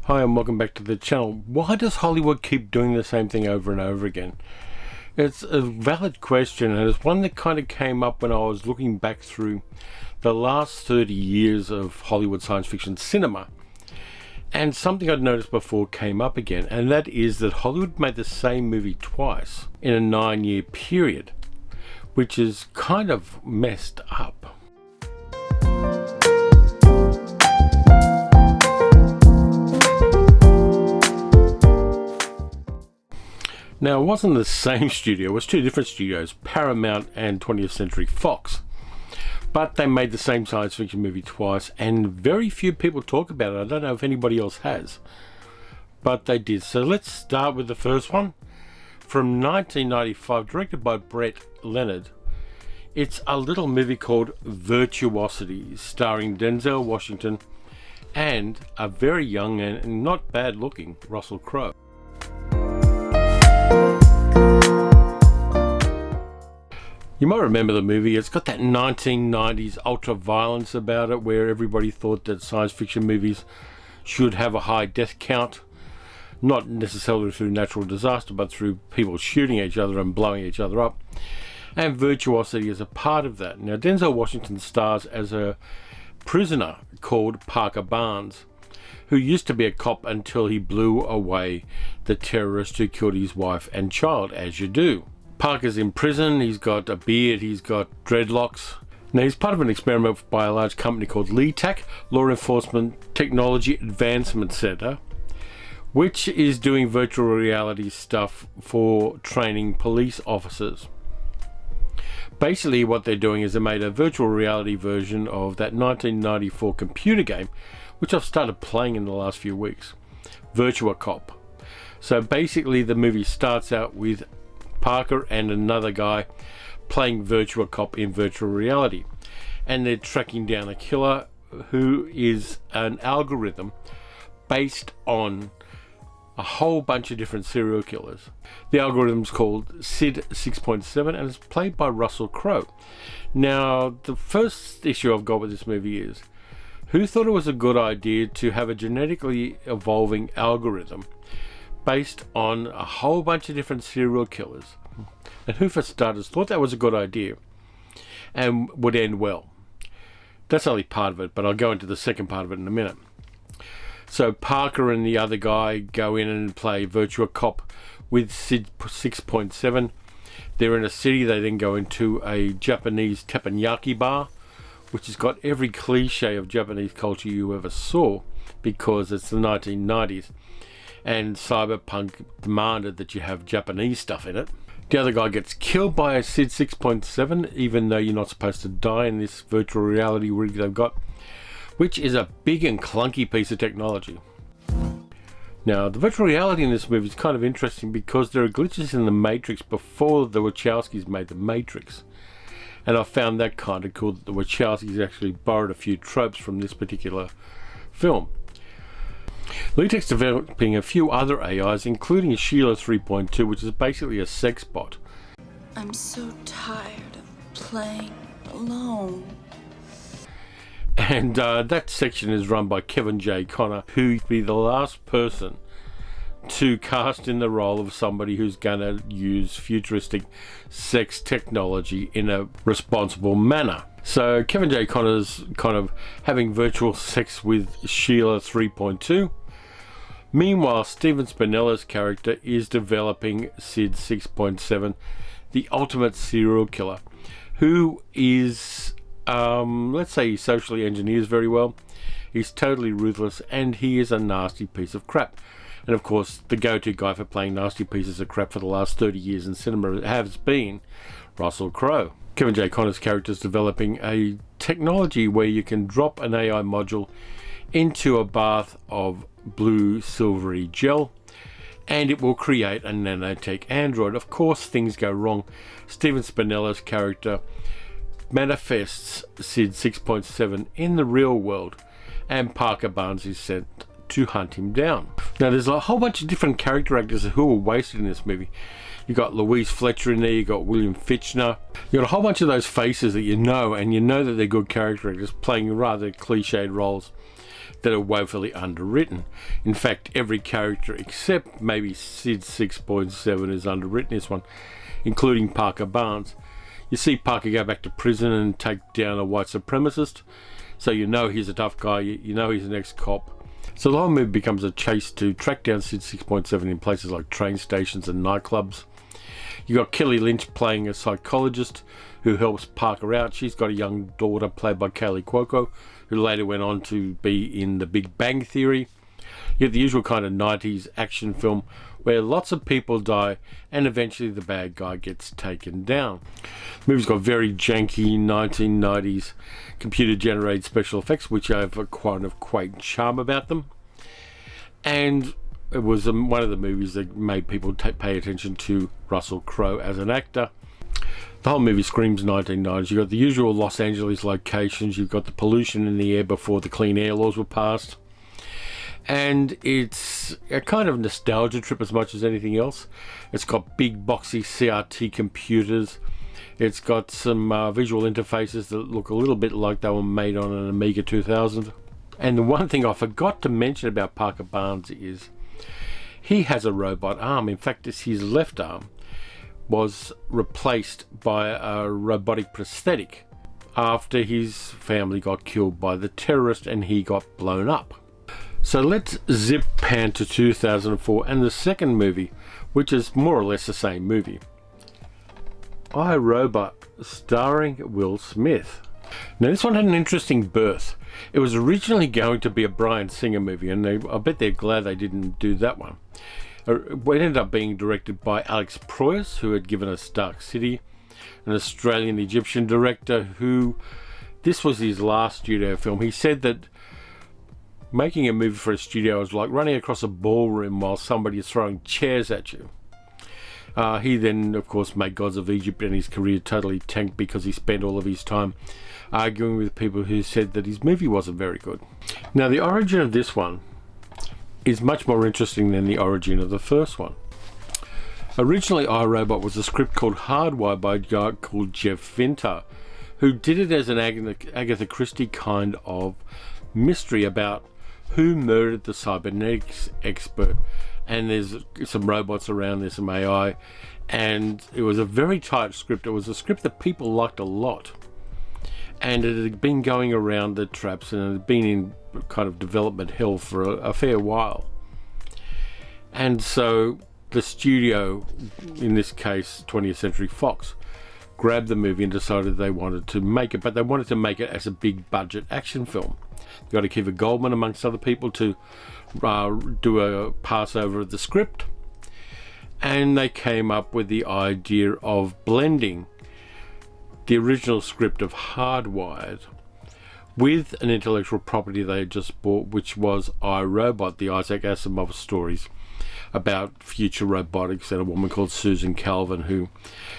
Hi and welcome back to the channel. Why does Hollywood keep doing the same thing over and over again? It's a valid question, and it's one that kind of came up when I was looking back through the last 30 years of Hollywood science fiction cinema. And something I'd noticed before came up again, and that is that Hollywood made the same movie twice in a 9-year period, which is kind of messed up. Now, it wasn't the same studio, it was two different studios, Paramount and 20th Century Fox. But they made the same science fiction movie twice, and very few people talk about it. I don't know if anybody else has, but they did. So let's start with the first one. From 1995, directed by Brett Leonard. It's a little movie called Virtuosity, starring Denzel Washington and a very young and not bad looking Russell Crowe. You might remember the movie. It's got that 1990s ultra-violence about it, where everybody thought that science fiction movies should have a high death count, not necessarily through natural disaster, but through people shooting each other and blowing each other up. And Virtuosity is a part of that. Now, Denzel Washington stars as a prisoner called Parker Barnes, who used to be a cop until he blew away the terrorist who killed his wife and child, as you do. Parker's in prison, he's got a beard, he's got dreadlocks. Now, he's part of an experiment by a large company called LETAC, Law Enforcement Technology Advancement Center, which is doing virtual reality stuff for training police officers. Basically, what they're doing is they made a virtual reality version of that 1994 computer game, which I've started playing in the last few weeks, Virtua Cop. So basically, the movie starts out with Parker and another guy playing Virtua Cop in virtual reality, and they're tracking down a killer who is an algorithm based on a whole bunch of different serial killers. The algorithm's called SID 6.7 and it's played by Russell Crowe. Now, the first issue I've got with this movie is, who thought it was a good idea to have a genetically evolving algorithm based on a whole bunch of different serial killers? And who, for starters, thought that was a good idea and would end well? That's only part of it, but I'll go into the second part of it in a minute. So Parker and the other guy go in and play Virtua Cop with SID 6.7. They're in a city. They then go into a Japanese teppanyaki bar, which has got every cliche of Japanese culture you ever saw, because it's the 1990s. And Cyberpunk demanded that you have Japanese stuff in it. The other guy gets killed by a SID 6.7, even though you're not supposed to die in this virtual reality rig they've got, which is a big and clunky piece of technology. Now, the virtual reality in this movie is kind of interesting because there are glitches in the Matrix before the Wachowskis made the Matrix. And I found that kind of cool that the Wachowskis actually borrowed a few tropes from this particular film. LETAC's developing a few other AIs, including a Sheila 3.2, which is basically a sex bot. I'm so tired of playing alone. And that section is run by Kevin J. Connor, who'd be the last person to cast in the role of somebody who's going to use futuristic sex technology in a responsible manner. So Kevin J. Connor's kind of having virtual sex with Sheila 3.2. Meanwhile, Steven Spinella's character is developing SID 6.7, the ultimate serial killer, who is, let's say he socially engineers very well. He's totally ruthless, and he is a nasty piece of crap. And of course, the go-to guy for playing nasty pieces of crap for the last 30 years in cinema has been Russell Crowe. Kevin J. Connor's character is developing a technology where you can drop an AI module into a bath of blue silvery gel and it will create a nanotech android. Of course, things go wrong. Steven Spinella's character manifests SID 6.7 in the real world, and Parker Barnes is sent to hunt him down. Now, there's a whole bunch of different character actors who were wasted in this movie. You got Louise Fletcher in there, you got William Fichtner. You got a whole bunch of those faces that you know, and you know that they're good character actors playing rather cliched roles that are woefully underwritten. In fact, every character except maybe Sid 6.7 is underwritten in this one, including Parker Barnes. You see Parker go back to prison and take down a white supremacist, so you know he's a tough guy, you know he's an ex-cop. So the whole movie becomes a chase to track down Sid 6.7 in places like train stations and nightclubs. You got Kelly Lynch playing a psychologist who helps Parker out. She's got a young daughter played by Kaylee Cuoco, who later went on to be in The Big Bang Theory. You get the usual kind of 90s action film where lots of people die and eventually the bad guy gets taken down. The movie's got very janky 1990s computer-generated special effects, which have a kind of quaint charm about them. And it was one of the movies that made people pay attention to Russell Crowe as an actor. The whole movie screams 1990s. You've got the usual Los Angeles locations. You've got the pollution in the air before the clean air laws were passed. And it's a kind of nostalgia trip as much as anything else. It's got big boxy CRT computers. It's got some visual interfaces that look a little bit like they were made on an Amiga 2000. And the one thing I forgot to mention about Parker Barnes is he has a robot arm. In fact, it's his left arm was replaced by a robotic prosthetic after his family got killed by the terrorist and he got blown up. So let's zip pan to 2004 and the second movie, which is more or less the same movie. I, Robot, starring Will Smith. Now this one had an interesting birth. It was originally going to be a Bryan Singer movie, and I bet they're glad they didn't do that one. It ended up being directed by Alex Proyas, who had given us Dark City, an Australian-Egyptian director who, this was his last studio film. He said that making a movie for a studio is like running across a ballroom while somebody is throwing chairs at you. He then, of course, made Gods of Egypt, and his career totally tanked because he spent all of his time arguing with people who said that his movie wasn't very good. Now, the origin of this one is much more interesting than the origin of the first one. Originally, iRobot was a script called Hardwired by a guy called Jeff Vintar, who did it as an Agatha Christie kind of mystery about who murdered the cybernetics expert. And there's some robots around, there's some AI, and it was a very tight script. It was a script that people liked a lot, and it had been going around the traps and it had been in kind of development hell for a fair while. And so the studio, in this case 20th Century Fox, grabbed the movie and decided they wanted to make it, but they wanted to make it as a big budget action film. They got Akiva Goldman amongst other people to do a pass over of the script, and they came up with the idea of blending the original script of Hardwired with an intellectual property they had just bought, which was iRobot, the Isaac Asimov stories about future robotics, and a woman called Susan Calvin who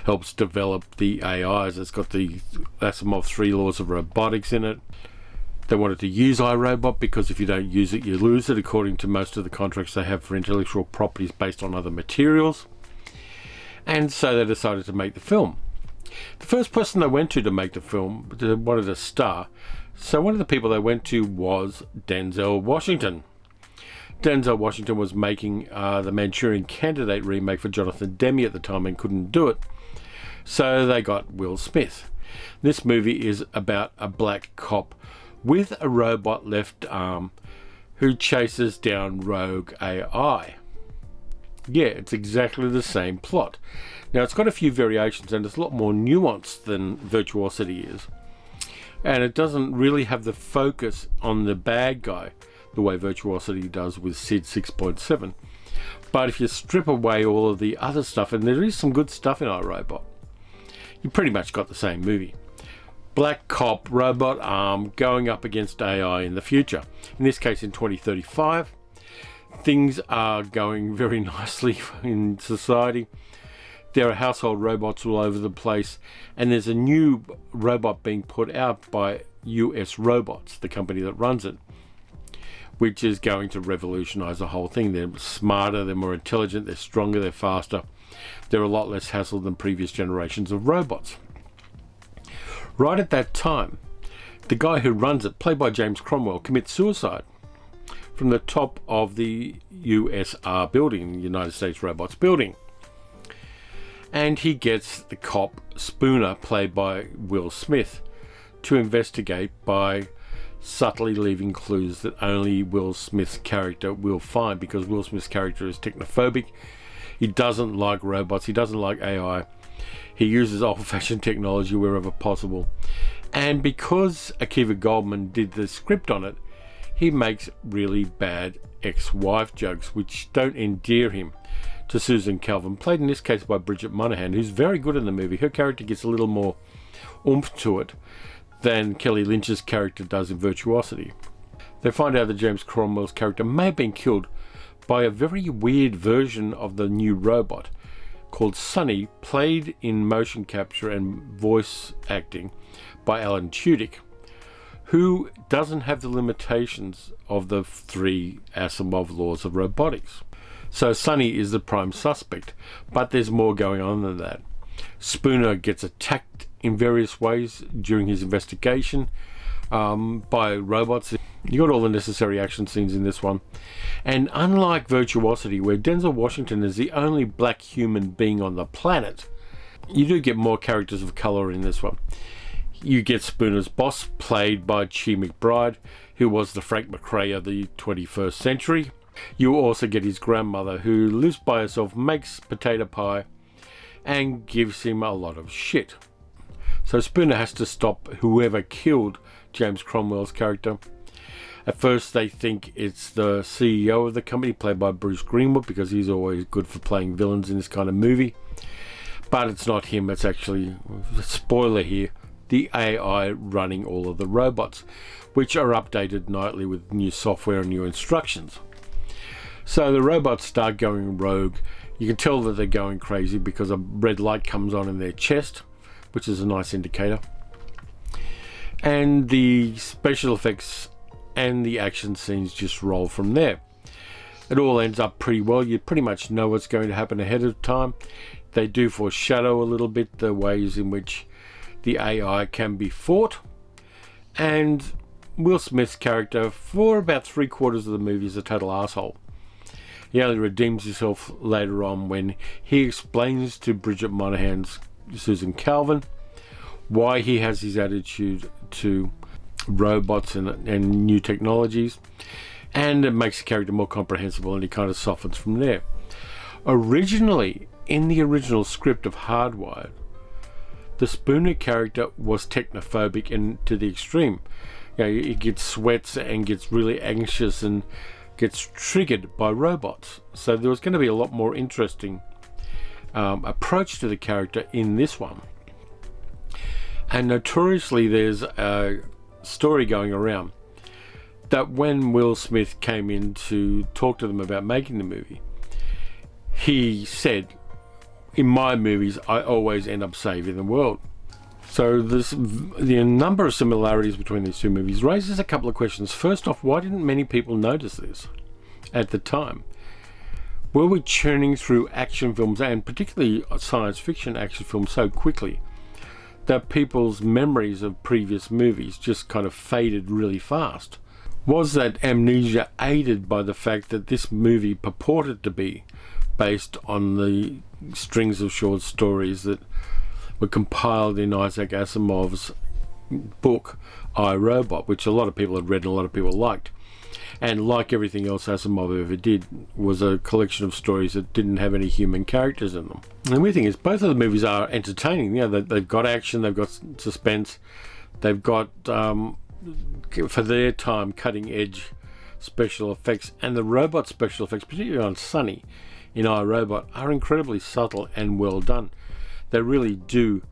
helps develop the AIs. It's got the Asimov 3 laws of robotics in it. They wanted to use iRobot because if you don't use it, you lose it, according to most of the contracts they have for intellectual properties based on other materials. And so they decided to make the film. The first person they went to make the film, they wanted a star. So one of the people they went to was Denzel Washington. Denzel Washington was making the Manchurian Candidate remake for Jonathan Demme at the time and couldn't do it. So they got Will Smith. This movie is about a black cop with a robot left arm who chases down rogue AI. Yeah, it's exactly the same plot. Now, it's got a few variations and it's a lot more nuanced than Virtuosity is. And it doesn't really have the focus on the bad guy the way Virtuosity does with Sid 6.7. But if you strip away all of the other stuff, and there is some good stuff in iRobot, you pretty much got the same movie. Black cop, robot arm, going up against AI in the future. In this case, in 2035. Things are going very nicely in society. There are household robots all over the place, and there's a new robot being put out by US Robots, the company that runs it, which is going to revolutionize the whole thing. They're smarter, they're more intelligent, they're stronger, they're faster. they're a lot less hassle than previous generations of robots. Right at that time, the guy who runs it, played by James Cromwell, commits suicide from the top of the USR building, United States Robots building. And he gets the cop Spooner, played by Will Smith, to investigate by subtly leaving clues that only Will Smith's character will find, because Will Smith's character is technophobic. He doesn't like robots, he doesn't like AI. He uses old-fashioned technology wherever possible. And because Akiva Goldman did the script on it, he makes really bad ex-wife jokes which don't endear him to Susan Calvin, played in this case by Bridget Monahan, who's very good in the movie. Her character gets a little more oomph to it than Kelly Lynch's character does in Virtuosity. They find out that James Cromwell's character may have been killed by a very weird version of the new robot called Sonny, played in motion capture and voice acting by Alan Tudyk, who doesn't have the limitations of the 3 Asimov laws of robotics. So Sonny is the prime suspect, but there's more going on than that. Spooner gets attacked in various ways during his investigation by robots. You got all the necessary action scenes in this one. And unlike Virtuosity, where Denzel Washington is the only black human being on the planet, you do get more characters of colour in this one. You get Spooner's boss, played by Chi McBride, who was the Frank McRae of the 21st century. You also get his grandmother, who lives by herself, makes potato pie, and gives him a lot of shit. So Spooner has to stop whoever killed James Cromwell's character. At first they think it's the CEO of the company, played by Bruce Greenwood, because he's always good for playing villains in this kind of movie. But it's not him, it's actually, spoiler here, the AI running all of the robots, which are updated nightly with new software and new instructions. So the robots start going rogue. You can tell that they're going crazy because a red light comes on in their chest, which is a nice indicator. And the special effects and the action scenes just roll from there. It all ends up pretty well. You pretty much know what's going to happen ahead of time. They do foreshadow a little bit the ways in which the AI can be fought. And Will Smith's character, for about 3/4 of the movie, is a total asshole. He only redeems himself later on when he explains to Bridget Monahan's Susan Calvin why he has his attitude to robots and new technologies, and it makes the character more comprehensible, and he kind of softens from there. Originally, in the original script of Hardwired, the Spooner character was technophobic and to the extreme. You know, he gets sweats and gets really anxious and gets triggered by robots. So there was going to be a lot more interesting approach to the character in this one. And notoriously there's a story going around that when Will Smith came in to talk to them about making the movie, he said, in my movies I always end up saving the world. So the number of similarities between these two movies raises a couple of questions. First off, why didn't many people notice this at the time? Were we churning through action films, and particularly science fiction action films, so quickly that people's memories of previous movies just kind of faded really fast? Was that amnesia aided by the fact that this movie purported to be based on the strings of short stories that were compiled in Isaac Asimov's book I, Robot, which a lot of people had read and a lot of people liked? And like everything else Asimov ever did, was a collection of stories that didn't have any human characters in them. And the weird thing is, both of the movies are entertaining. You know, they've got action, they've got suspense, they've got, for their time, cutting edge special effects, and the robot special effects, particularly on Sonny in I, Robot, are incredibly subtle and well done. They really do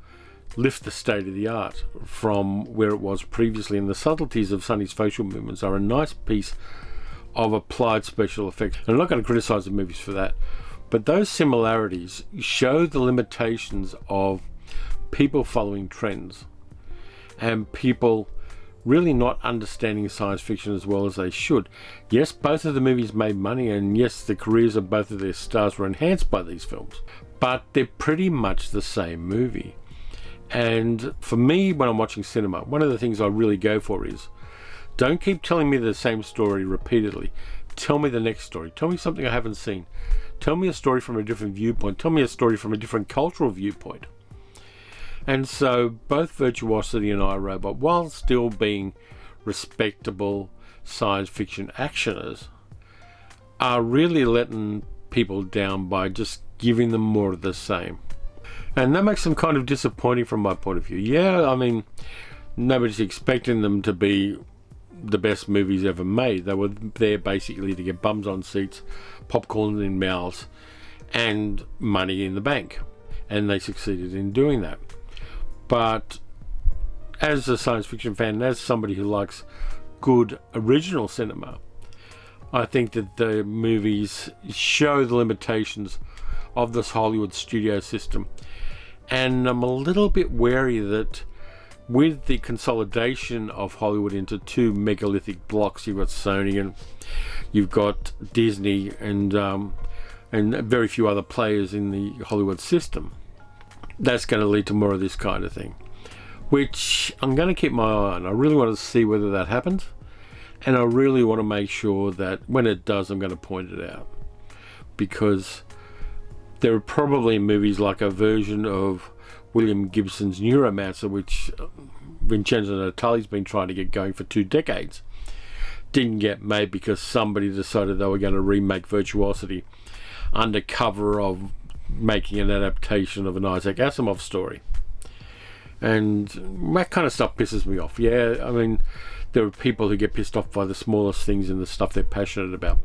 lift the state of the art from where it was previously, and the subtleties of Sonny's facial movements are a nice piece of applied special effects. And I'm not going to criticize the movies for that, but those similarities show the limitations of people following trends and people really not understanding science fiction as well as they should. Yes, both of the movies made money, and yes, the careers of both of their stars were enhanced by these films, but they're pretty much the same movie. And for me, when I'm watching cinema, one of the things I really go for is, don't keep telling me the same story repeatedly. Tell me the next story. Tell me something I haven't seen. Tell me a story from a different viewpoint. Tell me a story from a different cultural viewpoint. And so both Virtuosity and iRobot, while still being respectable science fiction actioners, are really letting people down by just giving them more of the same. And that makes them kind of disappointing from my point of view. Yeah, I mean, nobody's expecting them to be the best movies ever made. They were there basically to get bums on seats, popcorn in mouths, and money in the bank. And they succeeded in doing that. But as a science fiction fan, and as somebody who likes good original cinema, I think that the movies show the limitations of this Hollywood studio system. And I'm a little bit wary that with the consolidation of Hollywood into two megalithic blocks, you've got Sony and you've got Disney and very few other players in the Hollywood system. That's going to lead to more of this kind of thing, which I'm going to keep my eye on. I really want to see whether that happens, and I really want to make sure that when it does, I'm going to point it out, because there are probably movies like a version of William Gibson's Neuromancer, which Vincenzo Natali's been trying to get going for 2 decades. Didn't get made because somebody decided they were going to remake Virtuosity under cover of making an adaptation of an Isaac Asimov story. And that kind of stuff pisses me off. Yeah, I mean, there are people who get pissed off by the smallest things in the stuff they're passionate about.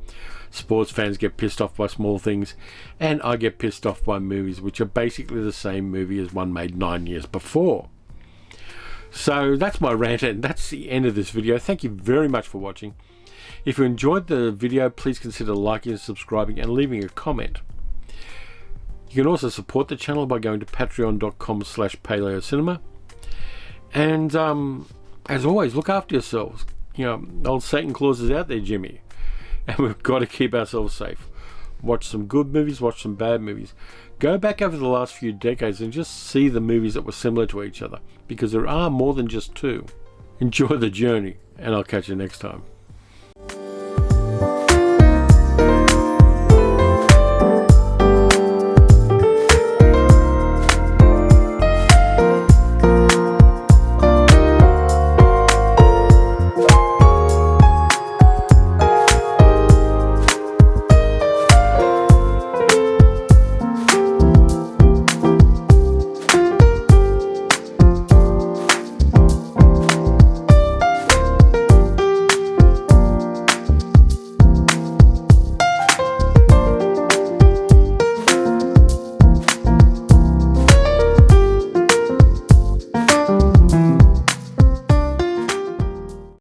Sports fans get pissed off by small things, and I get pissed off by movies which are basically the same movie as one made 9 years before. So that's my rant, and that's the end of this video. Thank you very much for watching. If you enjoyed the video, please consider liking and subscribing and leaving a comment. You can also support the channel by going to patreon.com/paleocinema. And as always, look after yourselves. You know, old Satan Claus is out there, Jimmy. And we've got to keep ourselves safe. Watch some good movies, watch some bad movies. Go back over the last few decades and just see the movies that were similar to each other, because there are more than just two. Enjoy the journey, and I'll catch you next time.